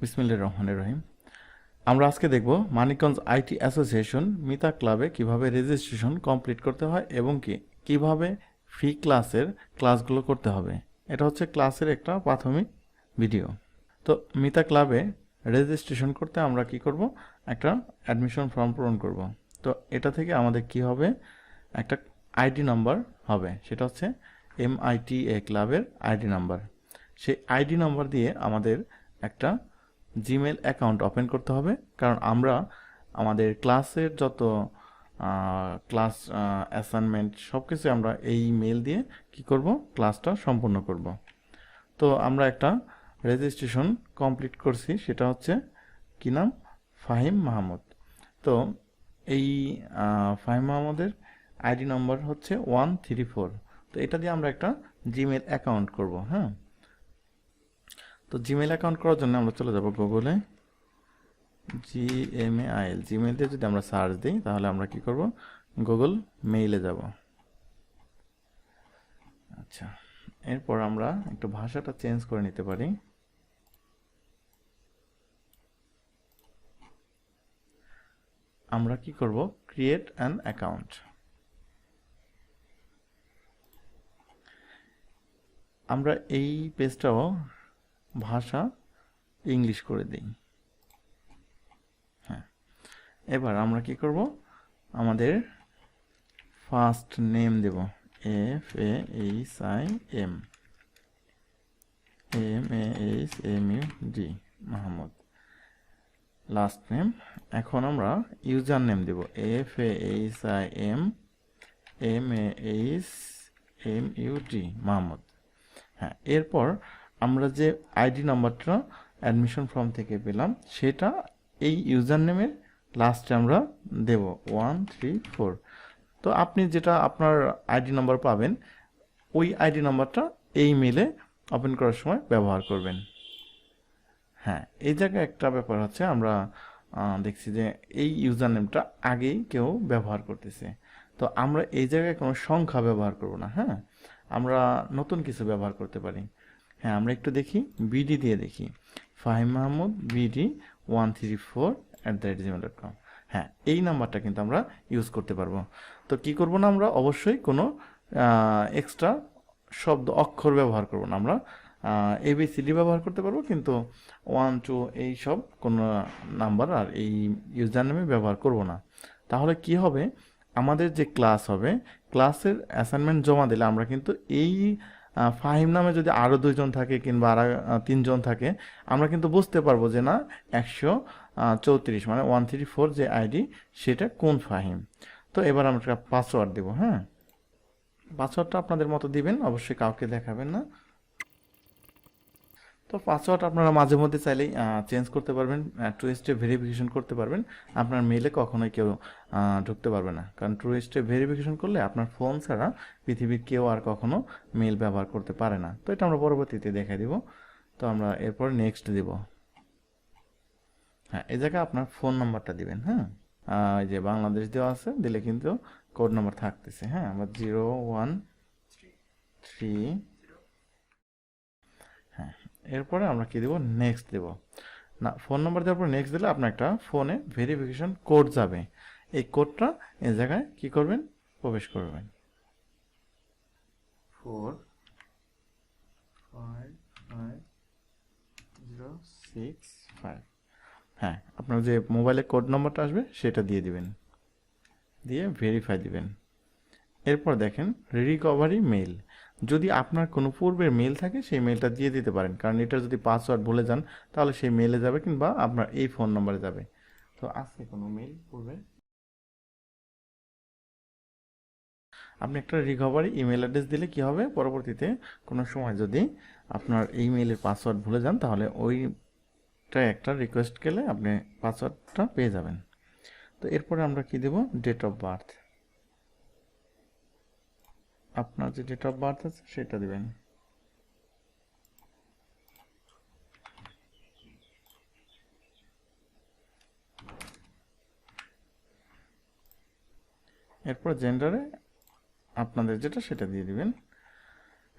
বিসমিল্লাহির রহমানির রহিম। আমরা আজকে দেখব মানিকগঞ্জ আইটি অ্যাসোসিয়েশন মিতা ক্লাবে কিভাবে রেজিস্ট্রেশন কমপ্লিট করতে হয় এবং কিভাবে ফ্রি ক্লাসগুলো করতে হবে। এটা হচ্ছে ক্লাসের একটা প্রাথমিক ভিডিও। তো মিতা ক্লাবে রেজিস্ট্রেশন করতে আমরা কি করব, একটা অ্যাডমিশন ফর্ম পূরণ করব। তো এটা থেকে আমাদের কি হবে, একটা আইডি নাম্বার হবে, সেটা হচ্ছে MITA ক্লাবের আইডি নাম্বার। সেই আইডি নাম্বার দিয়ে আমাদের একটা জিমেল অ্যাকাউন্ট ওপেন করতে হবে, কারণ আমরা আমাদের ক্লাসের যত ক্লাস অ্যাসাইনমেন্ট সব কিছু আমরা এই মেল দিয়ে কি করব, ক্লাসটা সম্পূর্ণ করব। তো আমরা একটা রেজিস্ট্রেশন কমপ্লিট করছি, সেটা হচ্ছে কি নাম, ফাহিম মাহমুদ। তো এই ফাহিম মাহমুদের আইডি নম্বর হচ্ছে 134। তো এটা দিয়ে আমরা একটা জিমেল অ্যাকাউন্ট করব। হ্যাঁ, তো জিমেল অ্যাকাউন্ট করার জন্য আমরা চলে যাব গুগলে, জিএমএআইএল, জিমেল দিয়ে যদি আমরা সার্চ দিই তাহলে আমরা কি করব, গুগল মেইলে যাব। আচ্ছা, এরপর আমরা একটু ভাষাটা চেঞ্জ করে নিতে পারি। আমরা কি করব, ক্রিয়েট অ্যান অ্যাকাউন্ট। আমরা এই পেজটাও ভাষা ইংলিশ করে দিই। হ্যাঁ, এবার আমরা কি করব, আমাদের ফার্স্ট নেম দেব FAHIM, MAHMUD, Mahmud. Last name, এখন আমরা ইউজার নেম দেব FAHIM MAHMUD, মাহমুদ। হ্যাঁ, এরপর আমরা যে আইডি নাম্বারটা অ্যাডমিশন ফর্ম থেকে পেলাম সেটা এই ইউজার নেমের লাস্টে আমরা দেব 134। তো আপনি যেটা আপনার আইডি নাম্বার পাবেন ওই আইডি নাম্বারটা এই মেলে ওপেন করার সময় ব্যবহার করবেন। হ্যাঁ, এই জায়গায় একটা ব্যাপার হচ্ছে, আমরা দেখছি যে এই ইউজার নেমটা আগেই কেউ ব্যবহার করতেছে। তো আমরা এই জায়গায় কোনো সংখ্যা ব্যবহার করব না। হ্যাঁ, আমরা নতুন কিছু ব্যবহার করতে পারি। হ্যাঁ, আমরা একটু দেখি, বিডি দিয়ে দেখি, ফাহিম মাহমুদ BD 134@gmail.com। হ্যাঁ, এই নাম্বারটা কিন্তু আমরা ইউজ করতে পারবো। তো কি করব না, আমরা অবশ্যই কোনো এক্সট্রা শব্দ অক্ষর ব্যবহার করব না। আমরা ABCD ব্যবহার করতে পারবো, কিন্তু 1 2 এই সব কোনো নাম্বার আর এই ইউজার নেমে ব্যবহার করব না। তাহলে কি হবে, আমাদের যে ক্লাস হবে, ক্লাসের অ্যাসাইনমেন্ট জমা দিলে আমরা কিন্তু এই ফাহিম নামে যদি আরও 2 জন থাকে কিংবা আর 3 জন থাকে, আমরা কিন্তু বুঝতে পারবো যে না, 134 মানে 134 যে আইডি সেটা কোন ফাহিম। তো এবার আমরা পাসওয়ার্ড দেবো। হ্যাঁ, পাসওয়ার্ডটা আপনাদের মতো দিবেন, অবশ্যই কাউকে দেখাবেন না। তো পাসওয়ার্ড আপনারা মাঝে মধ্যে চাইলেই চেঞ্জ করতে পারবেন, 2 স্টেপ ভেরিফিকেশন করতে পারবেন। আপনার মেলে কখনোই কেউ ঢুকতে পারবে না, কারণ 2 স্টেপ ভেরিফিকেশন করলে আপনার ফোন ছাড়া পৃথিবীর কেউ আর কখনো মেল ব্যবহার করতে পারে না। তো এটা আমরা পরবর্তীতে দেখাই দিব। তো আমরা এরপর নেক্সট দিব। হ্যাঁ, এই জায়গায় আপনার ফোন নাম্বারটা দিবেন। হ্যাঁ, এই যে বাংলাদেশ দেওয়া আছে, দিলে কিন্তু কোড নাম্বার থাকতেছে। হ্যাঁ, আমরা 013। হ্যাঁ, এরপরে আমরা কি দেব, নেক্সট দেব। না, ফোন নাম্বার দেওয়ার পর নেক্সট দিলে আপনার একটা ফোনে ভেরিফিকেশন কোড যাবে। এই কোডটা এই জায়গায় কি করবেন, প্রবেশ করবেন। 455065। হ্যাঁ, আপনার যে মোবাইলে কোড নাম্বারটা আসবে সেটা দিয়ে দিবেন, দিয়ে ভেরিফাই দিবেন। এরপর দেখেন রিকভারি মেইল, যদি আপনার কোনো পূর্বের মেল থাকে সেই মেলটা দিয়ে দিতে পারেন, কারণ এটা যদি পাসওয়ার্ড ভুলে যান তাহলে সেই মেলে যাবে কিংবা আপনার এই ফোন নম্বরে যাবে। তো আজকে কোনো মেল পূর্বে, আপনি একটা রিকভারি ইমেল অ্যাড্রেস দিলে কি হবে, পরবর্তীতে কোনো সময় যদি আপনার এই মেইলের পাসওয়ার্ড ভুলে যান তাহলে ওইটা একটা রিকোয়েস্ট গেলে আপনি পাসওয়ার্ডটা পেয়ে যাবেন। তো এরপরে আমরা কি দেব, ডেট অফ বার্থ। আপনার যে ডেট অফ বার্থ আছে সেটা দিবেন। এরপর জেন্ডারে আপনাদের যেটা সেটা দিয়ে দিবেন।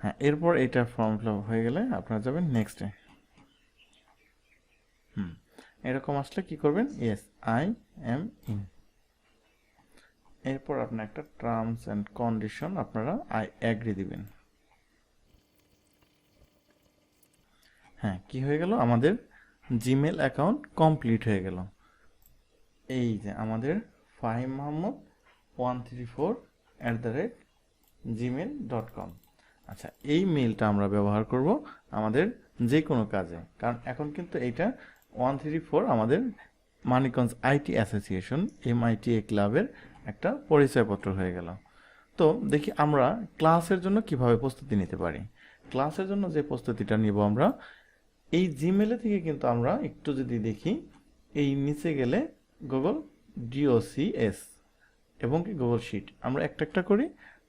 হ্যাঁ, এরপর এটা ফর্ম ফিল আপ হয়ে গেলে আপনারা যাবেন নেক্সটে। এরকম আসলে কি করবেন, ইয়েস আই এম ইন। এরপর আপনার একটা টার্মস অ্যান্ড কন্ডিশন আপনারা আই অ্যাগ্রি দিবেন। হ্যাঁ, কি হয়ে গেল, আমাদের জিমেল অ্যাকাউন্ট কমপ্লিট হয়ে গেল। এই যে আমাদের ফাহিম মাহমুদ 134@gmail.com। আচ্ছা, এই মেলটা আমরা ব্যবহার করব আমাদের যে কোনো কাজে, কারণ এখন কিন্তু এইটা 134 আমাদের মানিকগঞ্জ আইটি অ্যাসোসিয়েশন MITA ক্লাবের একটা পরিচয়পত্র হয়ে গেল। তো দেখি আমরা ক্লাসের জন্য কিভাবে প্রস্তুতি নিতে পারি। ক্লাসের জন্য যে প্রস্তুতিটা নিব আমরা, এই জিমেলে থেকে কিন্তু আমরা একটু যদি দেখি, এই নিচে গেলে গুগল DOCS এবং কি গুগল শিট, আমরা একটা একটা করি।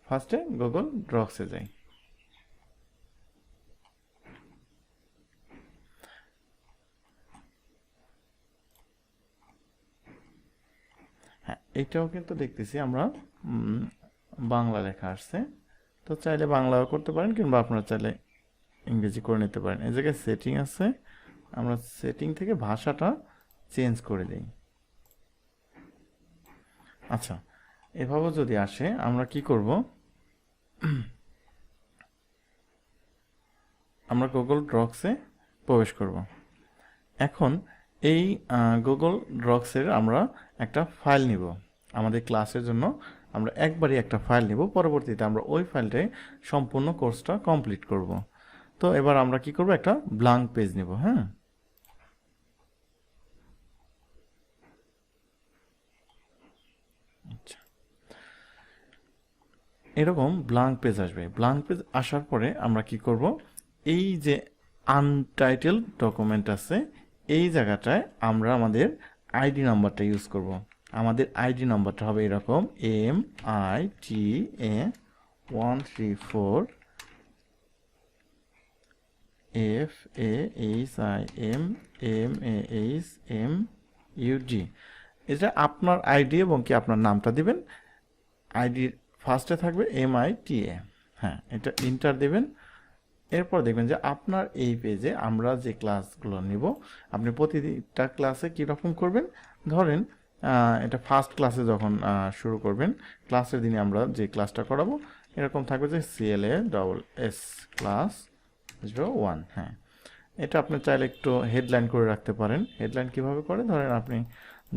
ফার্স্টে গুগল ড্রক্সে যাই। হ্যাঁ, এটাও কিন্তু দেখতেছি আমরা বাংলা লেখা আসছে। তো চাইলে বাংলাও করতে পারেন, কিংবা আপনারা চাইলে ইংরেজি করে নিতে পারেন। এই জায়গায় সেটিং আছে, আমরা সেটিং থেকে ভাষাটা চেঞ্জ করে দিই। আচ্ছা, এভাবে যদি আসে আমরা কি করব, আমরা গুগল ড্রক্সে প্রবেশ করব। এখন এই গুগল ড্রক্সের আমরা একটা ফাইল নিব আমাদের ক্লাসের জন্য। আমরা একবারই একটা ফাইল নিব, পরবর্তীতে আমরা ওই ফাইলটাই সম্পূর্ণ কোর্সটা কমপ্লিট করব। তো এবার আমরা কি করব, একটা ব্ল্যাঙ্ক পেজ নিব। হ্যাঁ, আচ্ছা, এরকম ব্ল্যাঙ্ক পেজ আসবে। ব্ল্যাঙ্ক পেজ আসার পরে আমরা কি করব, এই যে আনটাইটেল ডকুমেন্ট আছে এই জায়গাটায় আমরা আমাদের আইডি নাম্বারটা ইউজ করব। আমাদের আইডি নাম্বারটা হবে এরকম MITA 134 FAHIMMAHMUD। এটা আপনার আইডি এবং কি আপনার নামটা দিবেন। আইডির ফার্স্টে থাকবে MITA। হ্যাঁ, এটা ইন্টার দেবেন। এরপর দেখবেন যে আপনার এই পেজে আমরা যে ক্লাসগুলো নিব, আপনি প্রতিটা ক্লাসে কীরকম করবেন, ধরেন এটা ফার্স্ট ক্লাসে যখন শুরু করবেন, ক্লাসের দিনে আমরা যে ক্লাসটা করাবো এরকম থাকবে যে CLASS ক্লাস 01। হ্যাঁ, এটা আপনি চাইলে একটু হেডলাইন করে রাখতে পারেন। হেডলাইন কিভাবে করে, ধরেন আপনি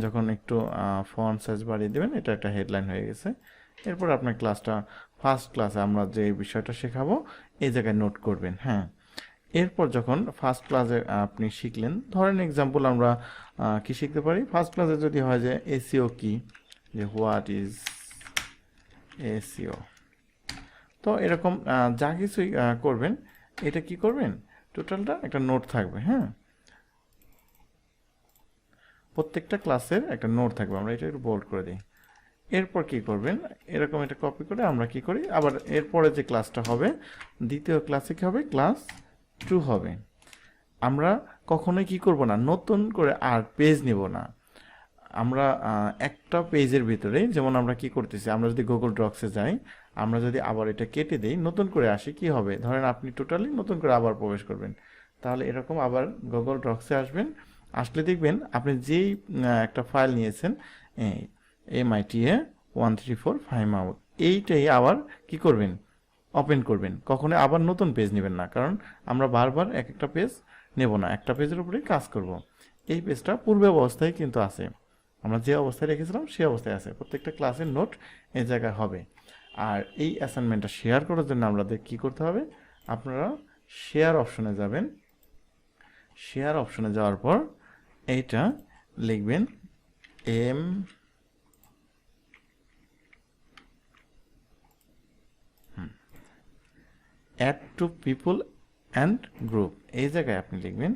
যখন একটু ফন্ট সাইজ বাড়িয়ে দেবেন, এটা একটা হেডলাইন হয়ে গেছে। এরপর আপনার ক্লাসটা, ফার্স্ট ক্লাসে আমরা যে বিষয়টা শেখাবো এই জায়গায় নোট করবেন। হ্যাঁ, এরপর যখন ফার্স্ট ক্লাসে আপনি শিখলেন, ধরেন এক্সাম্পল আমরা কি শিখতে পারি, ফার্স্ট ক্লাসে যদি হয় যে এসইও কি, যে হোয়াট ইজ এসইও, তো এরকম যা কিছুই করবেন এটা কি করবেন, টোটালটা একটা নোট থাকবে। হ্যাঁ, প্রত্যেকটা ক্লাসের একটা নোট থাকবে, আমরা এটা একটু বোল্ড করে দিই। এরপর কি করবেন, এরকম এটা কপি করে আমরা কি করি, আবার এরপরে যে ক্লাসটা হবে দ্বিতীয় ক্লাসে কি হবে, ক্লাস 2 হবে। আমরা কখনোই কি করব না, নতুন করে আর পেজ নেব না। আমরা একটা পেজের ভিতরে, যেমন আমরা কি করতেছি, আমরা যদি গুগল ড্রক্সে যাই, আমরা যদি আবার এটা কেটে দেই, নতুন করে আসি, কি হবে, ধরেন আপনি টোটালি নতুন করে আবার প্রবেশ করবেন, তাহলে এরকম আবার গুগল ড্রক্সে আসবেন। আসলে দেখবেন আপনি যেই একটা ফাইল নিয়েছেন MITA 134 ফাহিম আউট, এইটাই আবার কি করবেন, ওপেন করবেন। কখনো আবার নতুন পেজ নেবেন না, কারণ আমরা বারবার এক একটা পেজ নেব না, একটা পেজের উপরেই কাজ করব। এই পেজটা পূর্বে অবস্থায় কিন্তু আছে, আমরা যে অবস্থায় রেখেছিলাম সেই অবস্থায় আছে। প্রত্যেকটা ক্লাসের নোট এই জায়গায় হবে। আর এই অ্যাসাইনমেন্টটা শেয়ার করার জন্য আমাদের কি করতে হবে, আপনারা শেয়ার অপশনে যাবেন। শেয়ার অপশনে যাওয়ার পর এইটা লিখবেন add to people and group, এই জায়গায় আপনি লিখবেন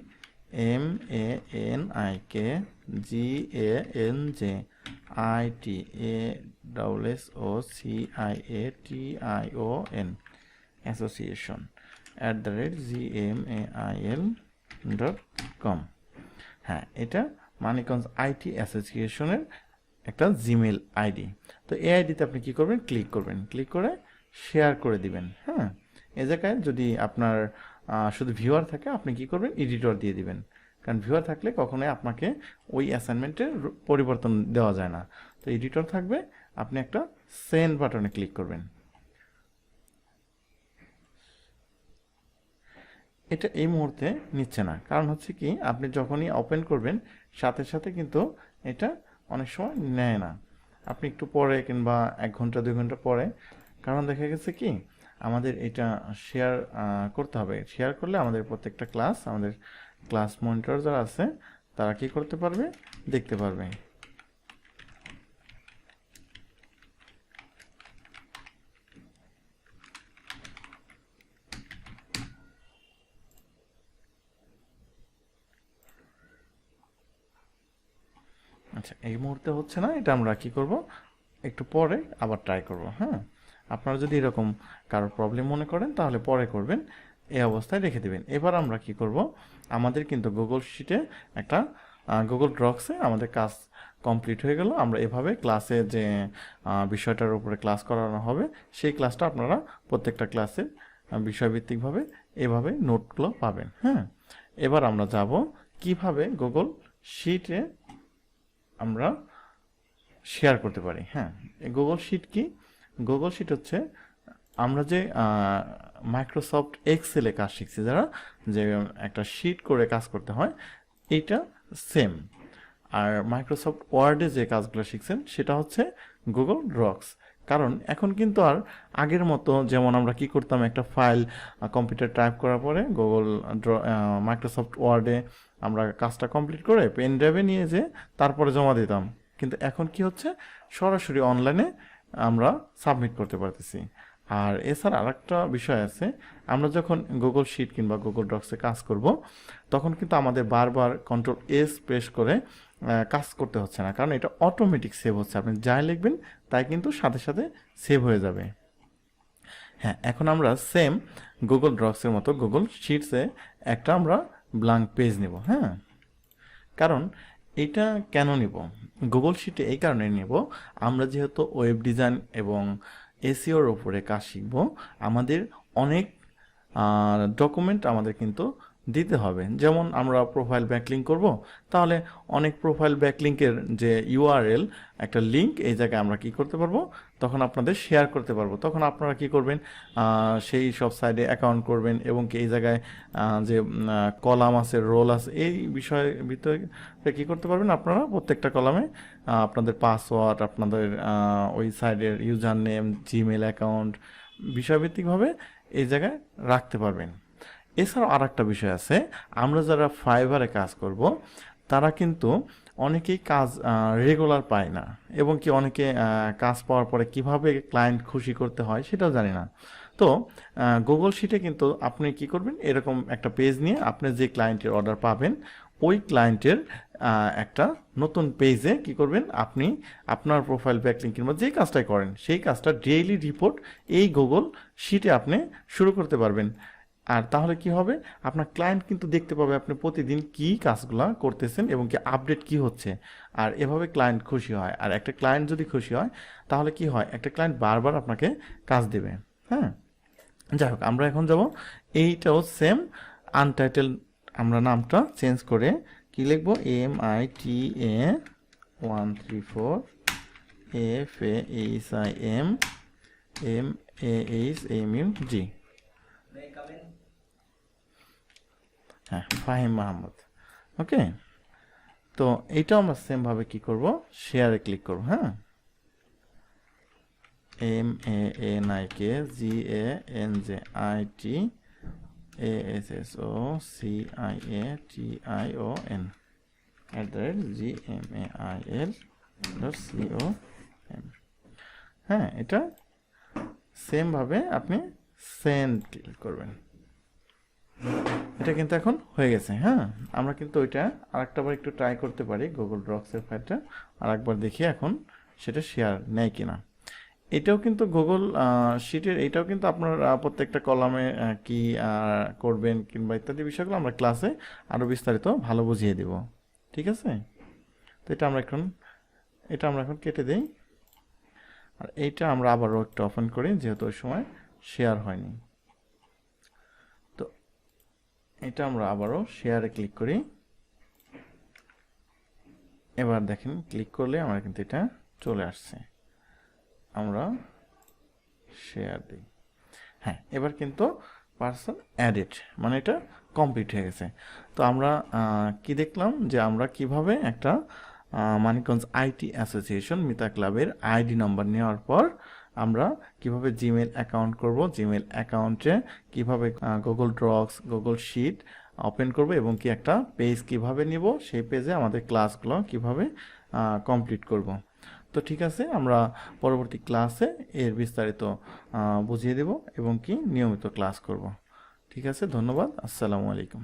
MANIKGANJITASSOCIATION অ্যাসোসিয়েশন @gmail.com। হ্যাঁ, এটা মানিকগঞ্জ আইটি অ্যাসোসিয়েশনের একটা জিমেল আইডি। তো এই আইডিতে আপনি কি করবেন, ক্লিক করবেন, ক্লিক করে শেয়ার করে দিবেন। হ্যাঁ, এ জায়গায় যদি আপনার শুধু ভিউয়ার থাকে, আপনি কি করবেন, এডিটর দিয়ে দিবেন। কারণ ভিউয়ার থাকলে কখনোই আপনাকে ওই অ্যাসাইনমেন্টের পরিবর্তন দেওয়া যায় না। তো এডিটর থাকবে, আপনি একটা সেন্ড বাটনে ক্লিক করবেন। এটা এই মুহূর্তে নিচ্ছে না, কারণ হচ্ছে কি আপনি যখনই ওপেন করবেন সাথে সাথে কিন্তু এটা অনেক সময় নেয় না। আপনি একটু পরে কিংবা 1 ঘন্টা 2 ঘন্টা পরে, কারণ দেখা গেছে কি আমাদের এটা শেয়ার করতে হবে। শেয়ার করলে আমাদের প্রত্যেকটা ক্লাস, আমাদের ক্লাস মনিটর যারা আছে তারা কি করতে পারবে, দেখতে পারবে। আচ্ছা, এই মুহূর্তে হচ্ছে না, এটা আমরা কি করব, একটু পরে আবার ট্রাই করব। হ্যাঁ, আপনারা যদি এরকম কারো প্রবলেম মনে করেন তাহলে পরে করবেন, এই অবস্থায় রেখে দেবেন। এবার আমরা কি করব, আমাদের কিন্তু গুগল শিটে একটা গুগল ড্রক্সে আমাদের কাজ কমপ্লিট হয়ে গেল। আমরা এভাবে ক্লাসে যে বিষয়টার উপরে ক্লাস করানো হবে সেই ক্লাসটা আপনারা প্রত্যেকটা ক্লাসে বিষয়ভিত্তিকভাবে এভাবে নোটগুলো পাবেন। হ্যাঁ, এবার আমরা যাব কিভাবে গুগল শিটে আমরা শেয়ার করতে পারি। হ্যাঁ, গুগল শিট কি? গুগল শিট হচ্ছে আমরা যে মাইক্রোসফট এক্সেলে কাজ শিখছি, যারা যে একটা শিট করে কাজ করতে হয়, এইটা সেম। আর মাইক্রোসফট ওয়ার্ডে যে কাজগুলো শিখছেন সেটা হচ্ছে গুগল ড্রক্স। কারণ এখন কিন্তু আর আগের মতো যেমন আমরা কি করতাম, একটা ফাইল কম্পিউটার টাইপ করার পরে গুগল মাইক্রোসফট ওয়ার্ডে আমরা কাজটা কমপ্লিট করে পেন ড্রাইভে নিয়ে যে তারপরে জমা দিতাম, কিন্তু এখন কি হচ্ছে, সরাসরি অনলাইনে আমরা সাবমিট করতে পারতেছি। আর এছাড়া আরেকটা বিষয় আছে, আমরা যখন গুগল শিট কিংবা গুগল ডক্সে কাজ করব তখন কিন্তু আমাদের বারবার কন্ট্রোল S প্রেস করে কাজ করতে হচ্ছে না, কারণ এটা অটোমেটিক সেভ হচ্ছে। আপনি যাই লিখবেন তাই কিন্তু সাথে সাথে সেভ হয়ে যাবে। হ্যাঁ, এখন আমরা সেম গুগল ড্রক্সের মতো গুগল শিটসে একটা আমরা ব্ল্যাঙ্ক পেজ নেব। হ্যাঁ, কারণ এটা কেন নিব, গুগল শিটে এই কারণে নেব, আমরা যেহেতু ওয়েব ডিজাইন এবং এসইওর উপরে কাজ শিখব, আমাদের অনেক ডকুমেন্ট আমাদের কিন্তু দিতে হবে। যেমন আমরা প্রোফাইল ব্যাকলিঙ্ক করব, তাহলে অনেক প্রোফাইল ব্যাকলিঙ্কের যে ইউআরএল একটা লিঙ্ক এই জায়গায় আমরা কি করতে পারবো, তখন আপনাদের শেয়ার করতে পারবো। তখন আপনারা কি করবেন, সেই সব সাইডে অ্যাকাউন্ট করবেন এবং কি এই জায়গায় যে কলাম আছে, রোল আছে, এই বিষয়ের ভিতরে কী করতে পারবেন, আপনারা প্রত্যেকটা কলামে আপনাদের পাসওয়ার্ড, আপনাদের ওই সাইডের ইউজার নেম, জিমেল অ্যাকাউন্ট বিষয়ভিত্তিকভাবে এই জায়গায় রাখতে পারবেন। এছাড়াও আর একটা বিষয় আছে, আমরা যারা ফাইবারে কাজ করব তারা কিন্তু অনেকেই কাজ রেগুলার পায় না, এবং কি অনেকে কাজ পাওয়ার পরে কিভাবে ক্লায়েন্ট খুশি করতে হয় সেটাও জানি না। তো গুগল শিটে কিন্তু আপনি কি করবেন, এরকম একটা পেজ নিয়ে আপনি যে ক্লায়েন্টের অর্ডার পাবেন ওই ক্লায়েন্টের একটা নতুন পেজে কি করবেন, আপনি আপনার প্রোফাইল ব্যাকলিঙ্ক কিংবা যে কাজটাই করেন সেই কাজটা ডেইলি রিপোর্ট এই গুগল শিটে আপনি শুরু করতে পারবেন। আর তাহলে কি হবে, আপনার ক্লায়েন্ট কিন্তু দেখতে পাবে আপনি প্রতিদিন কি কাজগুলা করতেছেন এবং কি আপডেট কি হচ্ছে। আর এভাবে ক্লায়েন্ট খুশি হয়। আর একটা ক্লায়েন্ট যদি খুশি হয় তাহলে কি হয়, একটা ক্লায়েন্ট বারবার আপনাকে কাজ দেবে। হ্যাঁ, যাই হোক, আমরা এখন যাব, এইটাও সেম আনটাইটেল, আমরা নামটা চেঞ্জ করে কি লিখবো, MITA 134 FAHIMMAHG। হ্যাঁ, ফাহিম মাহমুদ। ওকে, তো এইটাও আমরা সেমভাবে কি করব, শেয়ারে ক্লিক করব। হ্যাঁ, MANIKGASSIASSION হ্যাঁ, এটা সেমভাবে আপনি সেন্ড ক্লিক করবেন। এটা কিন্তু এখন হয়ে গেছে। হ্যাঁ, আমরা কিন্তু ওইটা আরেকটাবার একটু ট্রাই করতে পারি, গুগল ড্রক্সের ফাইলটা আরেকবার দেখি এখন সেটা শেয়ার নেয় কিনা। এটাও কিন্তু গুগল শিটের, এটাও কিন্তু আপনার প্রত্যেকটা কলামে কি করবেন কিংবা ইত্যাদি বিষয়গুলো আমরা ক্লাসে আরও বিস্তারিত ভালো বুঝিয়ে দেব। ঠিক আছে, তো এটা আমরা এখন কেটে দিই। আর এইটা আমরা আবারও একটু ওপেন করি, যেহেতু ওই সময় শেয়ার হয়নি। তো এটা আমরা আবারও শেয়ারে ক্লিক করি। এবার দেখেন ক্লিক করলে আমার কিন্তু এটা চলে আসছে। আমরা শেয়ার দিই। হ্যাঁ, এবার কিন্তু পার্সন অ্যাডেড, মানে এটা কমপ্লিট হয়ে গেছে। তো আমরা কি দেখলাম যে আমরা কিভাবে একটা মানিকগঞ্জ আইটি অ্যাসোসিয়েশন মিতা ক্লাবের আইডি নাম্বার নেওয়ার পর আমরা কিভাবে জিমেল অ্যাকাউন্ট করব, জিমেল অ্যাকাউন্টে কিভাবে গুগল ড্রক্স, গুগল শিট ওপেন করব এবং কি একটা পেজ কিভাবে নিব, সেই পেজে আমাদের ক্লাসগুলো কিভাবে কমপ্লিট করব। তো ঠিক আছে, আমরা পরবর্তী ক্লাসে এর বিস্তারিত বুঝিয়ে দেব এবং কি নিয়মিত ক্লাস করব। ঠিক আছে, ধন্যবাদ। আসসালামু আলাইকুম।